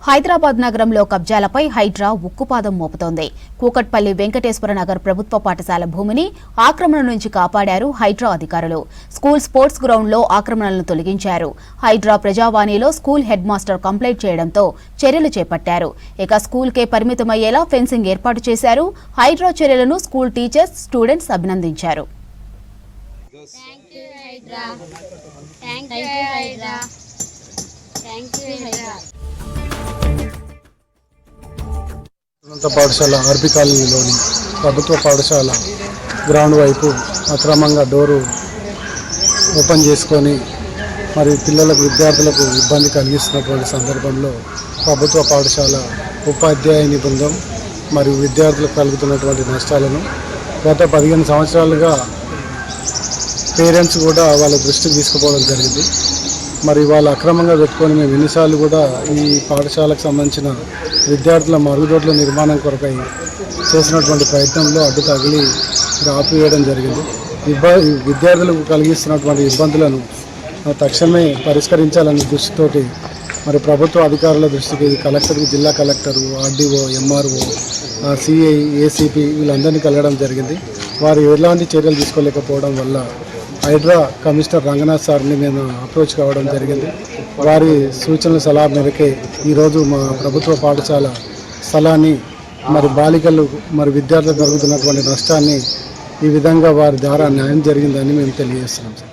హైదరాబాద్ నగరంలో కబ్జాలపై హైడ్రా ఉక్కుపాదం మోపుతోంది. కూకట్పల్లి వెంకటేశ్వర నగర్ ప్రభుత్వ పాఠశాల భూమిని ఆక్రమణ నుంచి కాపాడారు హైడ్రా అధికారులు. స్కూల్ స్పోర్ట్స్ గ్రౌండ్లో ఆక్రమణలను తొలగించారు. హైడ్రా ప్రజావాణిలో స్కూల్ హెడ్ మాస్టర్ కంప్లైంట్ చేయడంతో చర్యలు చేపట్టారు. ఇక స్కూల్కే పరిమితమయ్యేలా ఫెన్సింగ్ ఏర్పాటు చేశారు. హైడ్రా చర్యలను స్కూల్ టీచర్స్, స్టూడెంట్స్ అభినందించారు. పాఠశాల ఆర్బీ కాలనీలోని ప్రభుత్వ పాఠశాల గ్రౌండ్ వైపు అక్రమంగా డోరు ఓపెన్ చేసుకొని మరి విద్యార్థులకు ఇబ్బంది కలిగిస్తున్నటువంటి సందర్భంలో ప్రభుత్వ పాఠశాల ఉపాధ్యాయుని బృందం మరియు విద్యార్థులకు కలుగుతున్నటువంటి నష్టాలను గత 15 సంవత్సరాలుగా పేరెంట్స్ కూడా వాళ్ళ దృష్టికి తీసుకుపోవడం జరిగింది. మరి వాళ్ళు అక్రమంగా పెట్టుకొని మేము ఎన్నిసార్లు కూడా ఈ పాఠశాలకు సంబంధించిన విద్యార్థుల మరుగుదొడ్ల నిర్మాణం కొరకై చేసినటువంటి ప్రయత్నంలో అడ్డు తగిలి ఆపివేయడం జరిగింది. విద్యార్థులకు కలిగిస్తున్నటువంటి ఇబ్బందులను తక్షణమే పరిష్కరించాలనే దృష్టితోటి మరి ప్రభుత్వ అధికారుల దృష్టికి కలెక్టర్కి, జిల్లా collector, RDO, MRO, CI, ACP వీళ్ళందరినీ కలగడం జరిగింది. వారు ఎలాంటి చర్యలు తీసుకోలేకపోవడం వల్ల హైడ్రా కమిషనర్ రంగనాథ్ సార్ని నేను అప్రోచ్ కావడం జరిగింది. వారి సూచనల సలహా మేరకే ఈరోజు మా ప్రభుత్వ పాఠశాల స్థలాన్ని మరి బాలికలు మరి విద్యార్థులకు జరుగుతున్నటువంటి నష్టాన్ని ఈ విధంగా వారి ద్వారా న్యాయం జరిగిందని మేము తెలియజేస్తున్నాం.